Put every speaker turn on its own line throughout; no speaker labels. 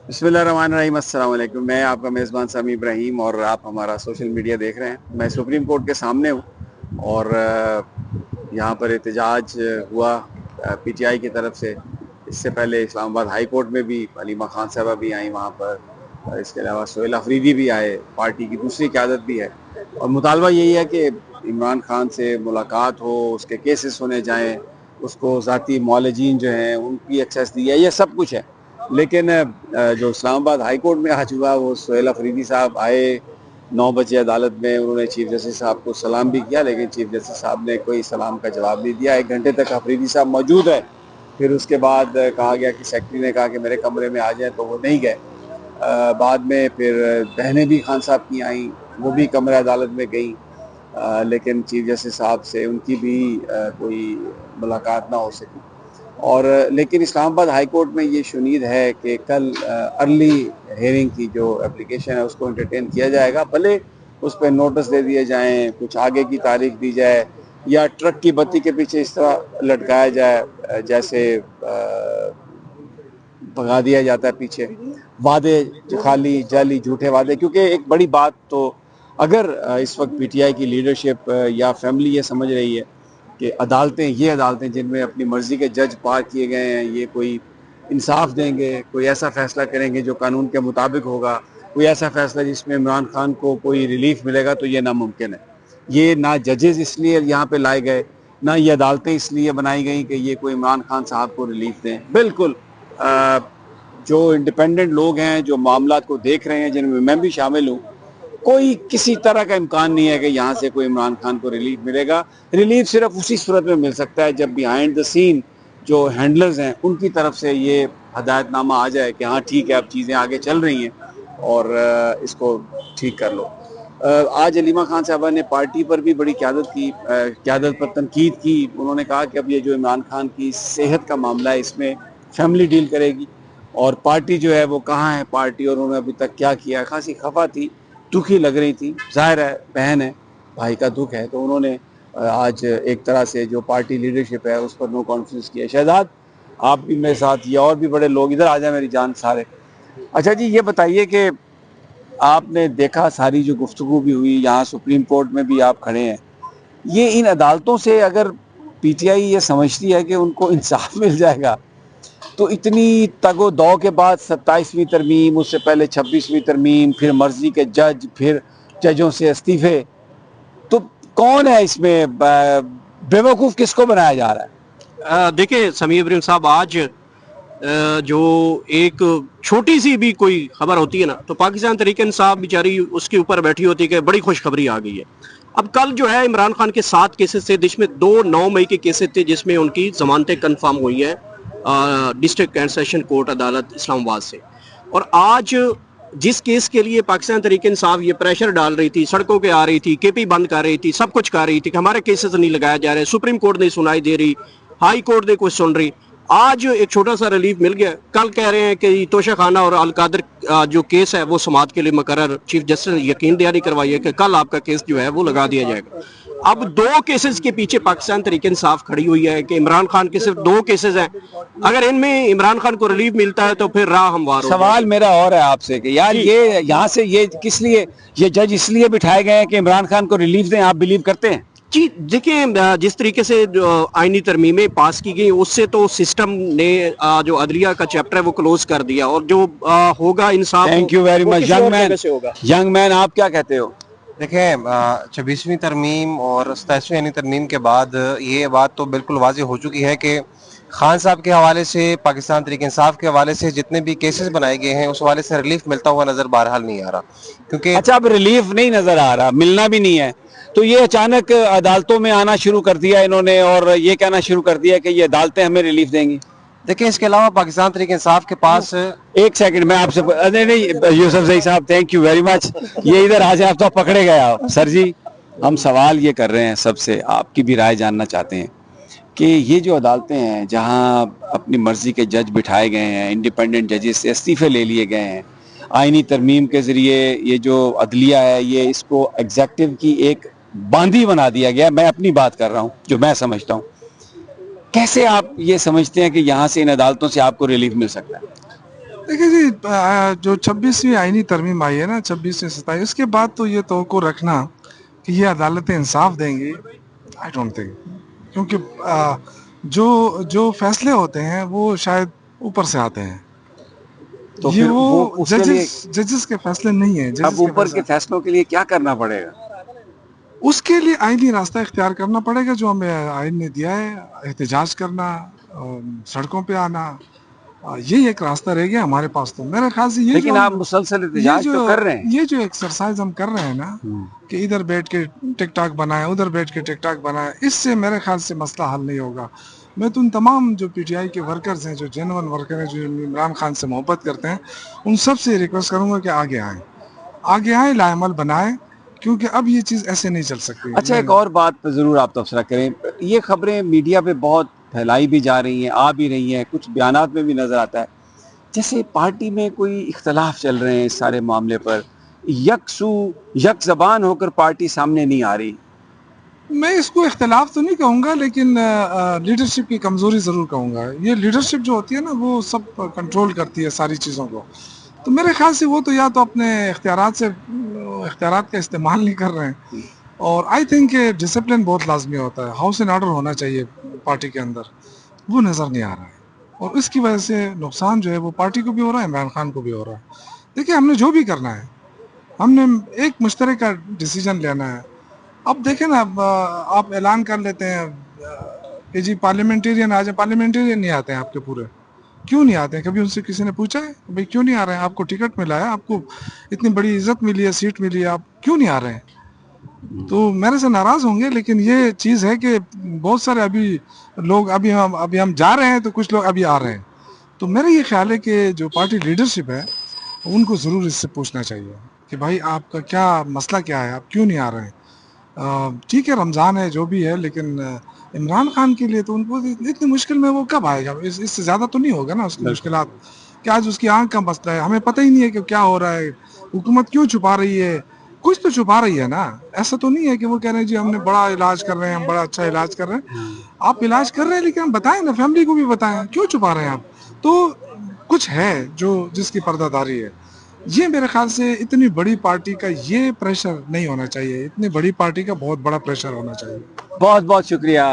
बिस्मिल्लाहिर्रहमानिर्रहीम। अस्सलाम वालेकुम। मैं आपका मेज़बान समी इब्राहिम और आप हमारा सोशल मीडिया देख रहे हैं। मैं सुप्रीम कोर्ट के सामने हूँ और यहाँ पर एहतजाज हुआ पीटीआई की तरफ से। इससे पहले इस्लामाबाद हाई कोर्ट में भी हलीमा खान साहबा भी आई वहाँ पर, और इसके अलावा सोहेल अफरीदी भी आए, पार्टी की दूसरी क़यादत भी है। और मुतालबा यही है कि इमरान खान से मुलाकात हो, उसके केसेस सुने जाएँ, उसको ज़ाती मौलजीन जो हैं उनकी एक्सेस दी है, ये सब कुछ है। लेकिन जो इस्लामाबाद हाई कोर्ट में आज हुआ, वो सोहेल अफरीदी साहब आए 9 बजे अदालत में। उन्होंने चीफ जस्टिस साहब को सलाम भी किया, लेकिन चीफ जस्टिस साहब ने कोई सलाम का जवाब नहीं दिया। 1 घंटे तक अफरीदी साहब मौजूद है। फिर उसके बाद कहा गया कि सेक्रेटरी ने कहा कि मेरे कमरे में आ जाए, तो वो नहीं गए। बाद में फिर बहनें भी खान साहब की आईं, वो भी कमरे अदालत में गई, लेकिन चीफ जस्टिस साहब से उनकी भी कोई मुलाकात ना हो सकी। और लेकिन इस्लामाबाद हाई कोर्ट में ये शुनीद है कि कल अर्ली हेयरिंग की जो एप्लीकेशन है उसको एंटरटेन किया जाएगा। भले उस पर नोटिस दे दिए जाएं, कुछ आगे की तारीख दी जाए, या ट्रक की बत्ती के पीछे इस तरह लटकाया जाए जैसे भगा दिया जाता है पीछे। वादे खाली जाली झूठे वादे, क्योंकि एक बड़ी बात तो अगर इस वक्त पीटीआई की लीडरशिप या फैमिली ये समझ रही है कि ये अदालतें जिनमें अपनी मर्जी के जज पार किए गए हैं, ये कोई इंसाफ देंगे, कोई ऐसा फैसला करेंगे जो कानून के मुताबिक होगा, कोई ऐसा फैसला जिसमें इमरान खान को कोई रिलीफ मिलेगा, तो ये नामुमकिन है। ये ना जजेस इसलिए यहाँ पे लाए गए, ना ये अदालतें इसलिए बनाई गई कि ये कोई इमरान खान साहब को रिलीफ दें। बिल्कुल जो इंडिपेंडेंट लोग हैं, जो मामलात को देख रहे हैं, जिनमें मैं भी शामिल हूँ, कोई किसी तरह का इम्कान नहीं है कि यहाँ से कोई इमरान खान को रिलीफ मिलेगा। रिलीफ सिर्फ उसी सूरत में मिल सकता है जब बिहाइंड द सीन जो हैंडलर्स हैं उनकी तरफ से ये हदायतनामा आ जाए कि हाँ ठीक है, अब चीज़ें आगे चल रही हैं और इसको ठीक कर लो। आज हलीमा खान साहबा ने पार्टी पर भी बड़ी क़यादत पर तनकीद की। उन्होंने कहा कि अब ये जो इमरान खान की सेहत का मामला है, इसमें फैमिली डील करेगी, और पार्टी जो है वो कहाँ है पार्टी, और उन्होंने अभी तक क्या किया। खासी खफा थी, दुखी लग रही थी। जाहिर है बहन है, भाई का दुख है, तो उन्होंने आज एक तरह से जो पार्टी लीडरशिप है उस पर नो कॉन्फ्रेंस किया। शहजाद, आप भी मेरे साथ, ये और भी बड़े लोग, इधर आ जाए मेरी जान सारे। अच्छा जी, ये बताइए कि आपने देखा सारी जो गुफ्तगू भी हुई, यहाँ सुप्रीम कोर्ट में भी आप खड़े हैं, ये इन अदालतों से अगर पीटीआई ये समझती है कि उनको इंसाफ मिल जाएगा, तो इतनी तगो दौ के बाद 27वीं तरमीम, उससे पहले 26वीं तरमीम, फिर मर्जी के जज, फिर जजों से इस्तीफे, तो कौन है इसमें बेवकूफ़, किसको बनाया जा रहा है?
देखिए समी इब्राहिम साहब, आज जो एक छोटी सी भी कोई खबर होती है ना, तो पाकिस्तान तहरीक इंसाफ बेचारी उसके ऊपर बैठी होती है कि बड़ी खुशखबरी आ गई है। अब कल जो है इमरान खान के 7 केसेस थे, जिसमें 2 9 मई के केसेस थे, जिसमें उनकी जमानतें कंफर्म हुई हैं डिस्ट्रिक्ट एंड सेशन कोर्ट अदालत इस्लामाबाद से। और आज जिस केस के लिए पाकिस्तान तहरीक इंसाफ ये प्रेशर डाल रही थी, सड़कों पे आ रही थी, केपी बंद कर रही थी, सब कुछ कर रही थी कि हमारे केसेस नहीं लगाए जा रहे, सुप्रीम कोर्ट नहीं सुनाई दे रही, हाई कोर्ट ने कुछ सुन रही, आज एक छोटा सा रिलीफ मिल गया। कल कह रहे हैं कि तोशा खाना और अलकादर जो केस है वो समाअत के लिए मुकर्रर, चीफ जस्टिस ने यकीन दहानी करवाई है कि कल आपका केस जो है वो लगा दिया जाएगा। अब 2 केसेस के पीछे पाकिस्तान तहरीक इंसाफ खड़ी हुई है कि इमरान खान के सिर्फ 2 केसेस हैं, अगर इनमें इमरान खान को रिलीफ मिलता है तो फिर राह हमवार हो।
सवाल मेरा और है आपसे कि यार ये यहाँ से ये किस लिए, ये जज इसलिए बिठाए गए हैं कि इमरान खान को रिलीफ दें, आप बिलीव करते हैं?
जी देखिए, जिस तरीके से आईनी तरमीमें पास की गई, उससे तो सिस्टम ने जो अदलिया का चैप्टर है वो क्लोज कर दिया, और जो होगा इंसाफ।
Thank you very much young man, आप क्या कहते हो?
देखें, 26वीं तरमीम और 27वीं यानी तरमीम के बाद ये बात तो बिल्कुल वाज़ेह हो चुकी है कि खान साहब के हवाले से, पाकिस्तान तहरीक इंसाफ के हवाले से जितने भी केसेस बनाए गए हैं उस हवाले से रिलीफ मिलता हुआ नज़र बहरहाल नहीं आ रहा, क्योंकि
अच्छा, अब रिलीफ नहीं नजर आ रहा, मिलना भी नहीं है, तो ये अचानक अदालतों में आना शुरू कर दिया इन्होंने, और ये कहना शुरू कर दिया कि ये अदालतें हमें रिलीफ देंगी।
देखिए, इसके अलावा पाकिस्तान तहरीक इंसाफ के पास
एक सेकंड, मैं आपसे नहीं यूसुफ जई साहब, थैंक यू वेरी मच, ये इधर आ जाए, आप तो पकड़े गए आप। सर जी, हम सवाल ये कर रहे हैं सबसे, आपकी भी राय जानना चाहते हैं कि ये जो अदालतें हैं जहां अपनी मर्जी के जज बिठाए गए हैं, इंडिपेंडेंट जजेस से इस्तीफे ले लिए गए हैं, आईनी तरमीम के ज़रिए ये जो अदलिया है ये इसको एग्जेक्टिव की एक बांदी बना दिया गया। मैं अपनी बात कर रहा हूँ जो मैं समझता हूँ, कैसे आप ये समझते हैं कि यहाँ से इन अदालतों से आपको रिलीफ मिल सकता है?
देखिए जी, जो 26वीं आईनी तरमीम आई है ना, 26 से 27, इसके बाद तो ये तवक्को रखना कि ये अदालतें इंसाफ देंगी, आई डोंट थिंक, क्योंकि जो जो फैसले होते हैं वो शायद ऊपर से आते हैं।
तो
ये
फिर
वो
वो उसके लिए
जजेस के फैसले नहीं है।
अब
जजेस के
ऊपर के
फैसले,
फैसलों के लिए क्या करना पड़ेगा?
उसके लिए आईनी रास्ता इख्तियार करना पड़ेगा जो हमें आइन ने दिया है, एहतजाज करना, सड़कों पे आना, यही एक रास्ता रह गया हमारे पास। तो मेरे ख्याल से
लेकिन आप मुसलसल एहतजाज तो कर रहे हैं।
ये जो एक्सरसाइज हम कर रहे हैं ना, कि इधर बैठ के टिकटॉक बनाए, उधर बैठ के टिकटॉक बनाए, इससे मेरे ख्याल से मसला हल नहीं होगा। मैं तो उन तमाम जो पीटीआई के वर्कर्स हैं, जो जेन्युइन वर्कर हैं, जो इमरान खान से मोहब्बत करते हैं, उन सब से रिक्वेस्ट करूंगा कि आगे आए, लाएमल बनाए, क्योंकि अब ये चीज़ ऐसे नहीं चल सकती।
अच्छा, एक और बात पर ज़रूर आप तबसरा करें। ये खबरें मीडिया पे बहुत फैलाई भी जा रही हैं, आ भी रही हैं, कुछ बयानात में भी नज़र आता है जैसे पार्टी में कोई इख्तलाफ चल रहे हैं इस सारे मामले पर, यक ज़बान होकर पार्टी सामने नहीं आ रही।
मैं इसको इख्तलाफ तो नहीं कहूँगा, लेकिन लीडरशिप की कमज़ोरी ज़रूर कहूँगा। ये लीडरशिप जो होती है ना, वो सब कंट्रोल करती है सारी चीज़ों को। तो मेरे ख्याल से वो तो या तो अपने इख्तियारात का इस्तेमाल नहीं कर रहे हैं, और आई थिंक डिसिप्लिन बहुत लाजमी होता है, हाउस एंड ऑर्डर होना चाहिए पार्टी के अंदर, वो नज़र नहीं आ रहा है। और इसकी वजह से नुकसान जो है वो पार्टी को भी हो रहा है, इमरान खान को भी हो रहा है। देखिए, हमने जो भी करना है, हमने एक मुश्तरका डिसीजन लेना है। अब देखें ना, अब आप ऐलान कर लेते हैं कि जी पार्लियामेंटेरियन आ जाए, पार्लियामेंटेरियन नहीं आते हैं आपके पूरे। क्यों नहीं आते हैं? कभी उनसे किसी ने पूछा है भाई क्यों नहीं आ रहे हैं? आपको टिकट मिला है, आपको इतनी बड़ी इज्जत मिली है, सीट मिली है, आप क्यों नहीं आ रहे हैं? तो मेरे से नाराज होंगे, लेकिन ये चीज़ है कि बहुत सारे अभी लोग, अभी हम जा रहे हैं, तो कुछ लोग अभी आ रहे हैं। तो मेरा ये ख्याल है कि जो पार्टी लीडरशिप है, उनको ज़रूर इससे पूछना चाहिए कि भाई आपका क्या मसला क्या है, आप क्यों नहीं आ रहे हैं? ठीक है, रमज़ान है, जो भी है, लेकिन इमरान खान के लिए तो उनको इतनी मुश्किल में वो कब आएगा? इससे ज़्यादा तो नहीं होगा ना उसकी मुश्किलात, कि आज उसकी आंख का मसला है, हमें पता ही नहीं है कि क्या हो रहा है, हुकूमत क्यों छुपा रही है? कुछ तो छुपा रही है ना। ऐसा तो नहीं है कि वो कह रहे हैं जी हमने बड़ा इलाज कर रहे हैं, हम बड़ा अच्छा इलाज कर रहे हैं। आप इलाज कर रहे हैं, लेकिन हम बताएं ना, फैमिली को भी बताएं, क्यों छुपा रहे हैं आप? तो कुछ है जो जिसकी पर्दादारी है। ये मेरे ख्याल से इतनी बड़ी पार्टी का ये प्रेशर नहीं होना चाहिए, इतनी बड़ी पार्टी का बहुत बड़ा प्रेशर होना चाहिए।
बहुत बहुत शुक्रिया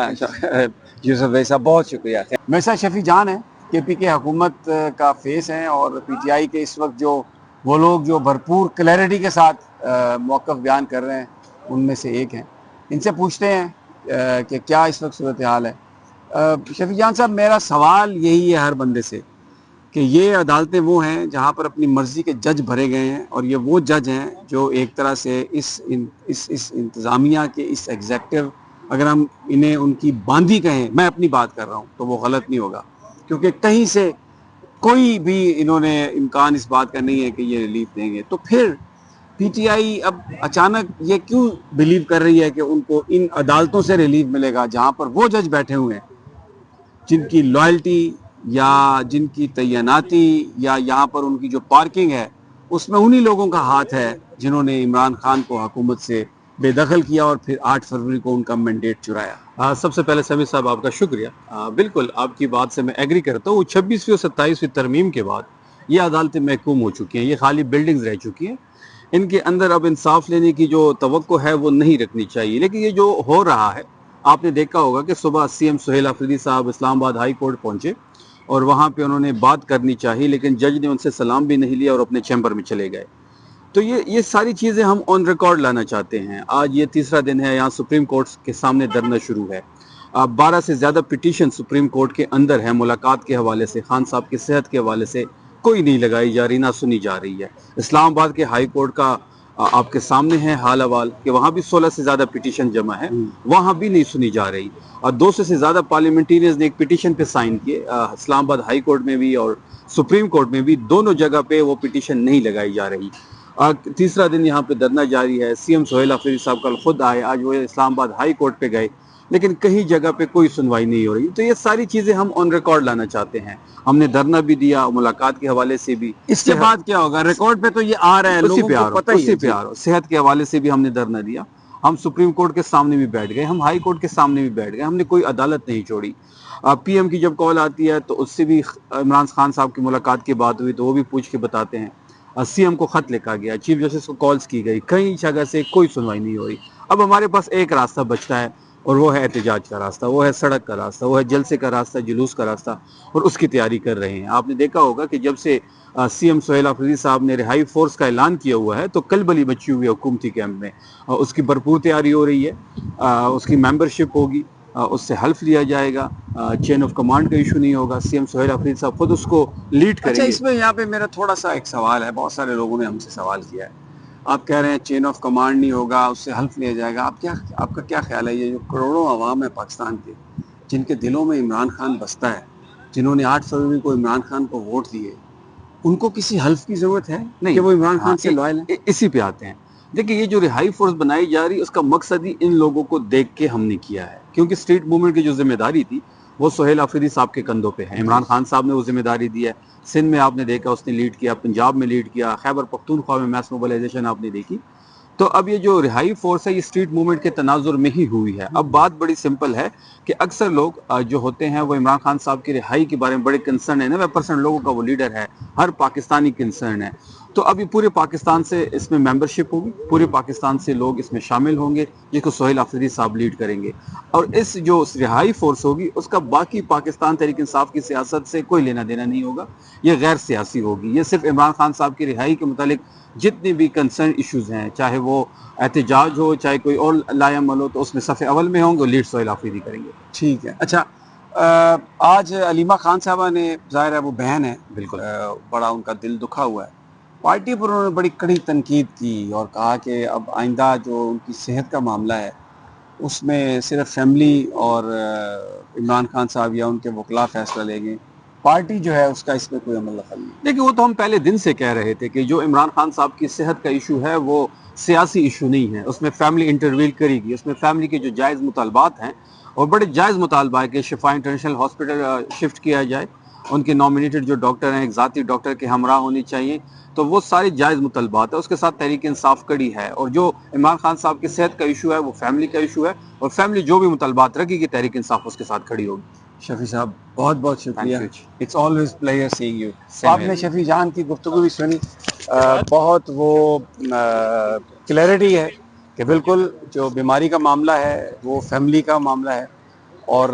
यूसुफ भाई साहब, बहुत शुक्रिया। मेरे साथ शफी जान है, केपी के हुकूमत का फेस हैं, और पीटीआई के इस वक्त जो वो लोग जो भरपूर क्लैरिटी के साथ मौक़िफ़ बयान कर रहे हैं, उनमें से एक हैं। इनसे पूछते हैं कि क्या इस वक्त सूरत हाल है। शफी जान साहब, मेरा सवाल यही है हर बंदे से कि ये अदालतें वो हैं जहाँ पर अपनी मर्ज़ी के जज भरे गए हैं, और ये वो जज हैं जो एक तरह से इस इंतज़ामिया के, इस एग्जेक्टिव, अगर हम इन्हें उनकी बांदी कहें, मैं अपनी बात कर रहा हूँ, तो वो गलत नहीं होगा, क्योंकि कहीं से कोई भी इन्होंने इम्कान इस बात का नहीं है कि ये रिलीफ देंगे। तो फिर पीटीआई अब अचानक ये क्यों बिलीव कर रही है कि उनको इन अदालतों से रिलीफ मिलेगा, जहाँ पर वो जज बैठे हुए हैं जिनकी लॉयल्टी या जिनकी तैनाती या यहाँ पर उनकी जो पार्किंग है, उसमें उन्हीं लोगों का हाथ है जिन्होंने इमरान खान को हुकूमत से बेदखल किया और फिर 8 फरवरी को उनका मैंडेट चुराया।
सबसे पहले समीर साहब आपका शुक्रिया। बिल्कुल आपकी बात से मैं एग्री करता हूँ। 26वीं और 27वीं तरमीम के बाद ये अदालतें महकूम हो चुकी हैं, ये खाली बिल्डिंग्स रह चुकी हैं। इनके अंदर अब इंसाफ लेने की जो तवक्को है वो नहीं रखनी चाहिए। लेकिन ये जो हो रहा है, आपने देखा होगा कि सुबह सीएम सुहेल अफरीदी साहब इस्लामाबाद हाई कोर्ट पहुंचे और वहाँ पे उन्होंने बात करनी चाहिए, लेकिन जज ने उनसे सलाम भी नहीं लिया और अपने चैम्बर में चले गए। तो ये सारी चीज़ें हम ऑन रिकॉर्ड लाना चाहते हैं। आज ये तीसरा दिन है, यहाँ सुप्रीम कोर्ट के सामने धरना शुरू है। 12 से ज़्यादा पिटीशन सुप्रीम कोर्ट के अंदर है, मुलाकात के हवाले से, खान साहब की सेहत के हवाले से कोई नहीं लगाई जा रही, ना सुनी जा रही है। इस्लामाबाद के हाई कोर्ट का आपके सामने है हाल अवाल कि वहाँ भी 16 से ज़्यादा पिटीशन जमा है, वहाँ भी नहीं सुनी जा रही। और 200 से ज़्यादा पार्लियामेंटेरियंस ने एक पिटीशन पे साइन किए, इस्लामाबाद हाई कोर्ट में भी और सुप्रीम कोर्ट में भी, दोनों जगह पे वो पिटीशन नहीं लगाई जा रही। तीसरा दिन यहाँ पे धरना जारी है। सीएम सुहेल अफरीदी साहब कल खुद आए, आज वो इस्लामाबाद हाई कोर्ट पे गए, लेकिन कहीं जगह पे कोई सुनवाई नहीं हो रही। तो ये सारी चीज़ें हम ऑन रिकॉर्ड लाना चाहते हैं। हमने धरना भी दिया, मुलाकात के हवाले से भी। इसके बाद क्या होगा? रिकॉर्ड पे तो ये आ रहा है, लोगों को पता ही है। सेहत के हवाले से भी हमने धरना दिया।
ہم سپریم کورٹ کے سامنے بھی بیٹھ گئے, ہم ہائی کورٹ کے سامنے بھی بیٹھ گئے, ہم نے کوئی عدالت نہیں چھوڑی. پی ایم کی جب کال آتی ہے تو اس سے بھی عمران خان صاحب کی ملاقات کی بات ہوئی تو وہ بھی پوچھ کے بتاتے ہیں. سی ایم کو خط لکھا گیا, چیف جسٹس کو کالز کی گئی, کئی جگہ سے کوئی سنوائی نہیں ہوئی. اب ہمارے پاس ایک راستہ بچتا ہے اور وہ ہے احتجاج کا راستہ, وہ ہے سڑک کا راستہ, وہ ہے جلسے کا راستہ, جلوس کا راستہ, اور اس کی تیاری کر رہے ہیں. آپ نے دیکھا ہوگا کہ جب سے سی ایم سہیل آفریدی صاحب نے رہائی فورس کا اعلان کیا ہوا ہے تو کلبلی مچی ہوئی ہے حکومتی کیمپ میں. اس کی بھرپور تیاری ہو رہی ہے, اس کی ممبرشپ ہوگی, اس سے حلف لیا جائے گا, چین آف کمانڈ کا ایشو نہیں ہوگا, سی ایم سہیل آفریدی صاحب خود اس کو لیڈ کریں گے. اچھا, اس میں یہاں پہ میرا تھوڑا سا ایک سوال ہے, بہت سارے لوگوں نے ہم سے سوال کیا ہے. آپ کہہ رہے ہیں چین آف کمانڈ نہیں ہوگا, اس سے حلف لیا جائے گا. آپ کا کیا خیال ہے, یہ جو کروڑوں عوام ہے پاکستان کے جن کے دلوں میں عمران خان بستا ہے, جنہوں نے 8 فروری کو عمران خان کو ووٹ دیے, ان کو کسی حلف کی ضرورت ہے نہیں کہ وہ عمران خان سے لائل ہیں؟ اسی پہ آتے ہیں. دیکھیں, یہ جو رہائی فورس بنائی جا رہی ہے اس کا مقصد ہی ان لوگوں کو دیکھ کے ہم نے کیا ہے, کیونکہ اسٹریٹ موومنٹ کی جو ذمہ داری تھی وہ سہیل آفریدی صاحب کے کندھوں پہ ہے. عمران خان صاحب نے وہ ذمہ داری دی ہے. سندھ میں آپ نے دیکھا اس نے لیڈ کیا, پنجاب میں لیڈ کیا, خیبر پختونخوا میں میس موبلائزیشن آپ نے دیکھی. تو اب یہ جو رہائی فورس ہے یہ اسٹریٹ موومنٹ کے تناظر میں ہی ہوئی ہے. اب بات بڑی سمپل ہے کہ اکثر لوگ جو ہوتے ہیں وہ عمران خان صاحب کی رہائی کے بارے میں بڑے کنسرن ہیں. 90% لوگوں کا وہ لیڈر ہے, ہر پاکستانی کنسرن ہے. تو اب یہ پورے پاکستان سے اس میں ممبرشپ ہوگی, پورے پاکستان سے لوگ اس میں شامل ہوں گے جس کو سہیل آفریدی صاحب لیڈ کریں گے. اور اس جو رہائی فورس ہوگی اس کا باقی پاکستان تحریک انصاف کی سیاست سے کوئی لینا دینا نہیں ہوگا, یہ غیر سیاسی ہوگی. یہ صرف عمران خان صاحب کی رہائی کے متعلق جتنے بھی کنسرن ایشوز ہیں, چاہے وہ احتجاج ہو چاہے کوئی اور لائے عمل ہو, تو اس میں صف اول میں ہوں گے, لیڈ سہیل آفریدی کریں گے. ٹھیک ہے. اچھا, آج علیمہ خان صاحبہ نے, ظاہر ہے وہ بہن ہے, بالکل بڑا ان کا دل دکھا ہوا ہے. پارٹی پر انہوں نے بڑی کڑی تنقید کی اور کہا کہ اب آئندہ جو ان کی صحت کا معاملہ ہے اس میں صرف فیملی اور عمران خان صاحب یا ان کے وکلاء فیصلہ لیں گے, پارٹی جو ہے اس کا اس میں کوئی عمل دخل نہیں. دیکھیں, وہ تو ہم پہلے دن سے کہہ رہے تھے کہ جو عمران خان صاحب کی صحت کا ایشو ہے وہ سیاسی ایشو نہیں ہے, اس میں فیملی انٹرویل کرے گی. اس میں فیملی کے جو جائز مطالبات ہیں, اور بڑے جائز مطالبہ ہے کہ شفا انٹرنیشنل ہاسپٹل شفٹ کیا جائے, ان کے نامینیٹڈ جو ڈاکٹر ہیں ایک ذاتی ڈاکٹر کے ہمراہ ہونی چاہیے, تو وہ سارے جائز مطالبات ہے. اس کے ساتھ تحریک انصاف کڑی ہے, اور جو عمران خان صاحب کی صحت کا ایشو ہے وہ فیملی کا ایشو ہے, اور فیملی جو بھی مطالبات رکھے گی تحریک انصاف اس کے ساتھ کھڑی ہوگی. شفیع صاحب بہت بہت شکریہ. It's always pleasure seeing you. آپ نے شفیع جان کی گفتگو بھی سنی, بہت وہ کلیئرٹی ہے کہ بالکل جو بیماری کا معاملہ ہے وہ فیملی کا معاملہ ہے, اور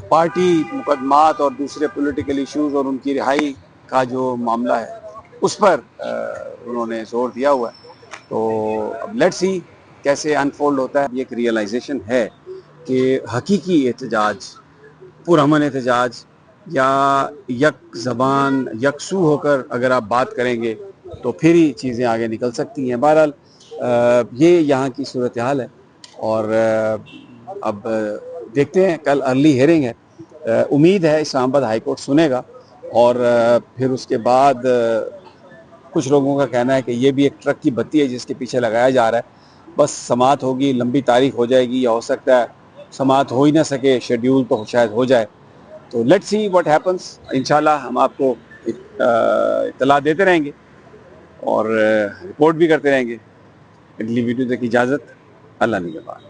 پارٹی مقدمات اور دوسرے پولیٹیکل ایشوز اور ان کی رہائی کا جو معاملہ ہے اس پر انہوں نے زور دیا ہوا ہے. تو اب لیٹس سی کیسے انفولڈ ہوتا ہے. یہ ایک ریئلائزیشن ہے کہ حقیقی احتجاج, پرامن احتجاج, یا یک زبان یکسو ہو کر اگر آپ بات کریں گے تو پھر ہی چیزیں آگے نکل سکتی ہیں. بہرحال یہ یہاں کی صورتحال ہے, اور اب دیکھتے ہیں, کل ارلی ہیئرنگ ہے, امید ہے اسلام آباد ہائی کورٹ سنے گا, اور پھر اس کے بعد کچھ لوگوں کا کہنا ہے کہ یہ بھی ایک ٹرک کی بتی ہے جس کے پیچھے لگایا جا رہا ہے. بس سماعت ہوگی, لمبی تاریخ ہو جائے گی, یا ہو سکتا ہے سماعت ہو ہی نہ سکے, شیڈیول تو شاید ہو جائے. تو لیٹس سی واٹ ہیپنس. انشاءاللہ ہم آپ کو اطلاع دیتے رہیں گے اور رپورٹ بھی کرتے رہیں گے. اگلی ویڈیو تک اجازت, اللہ نگہبان.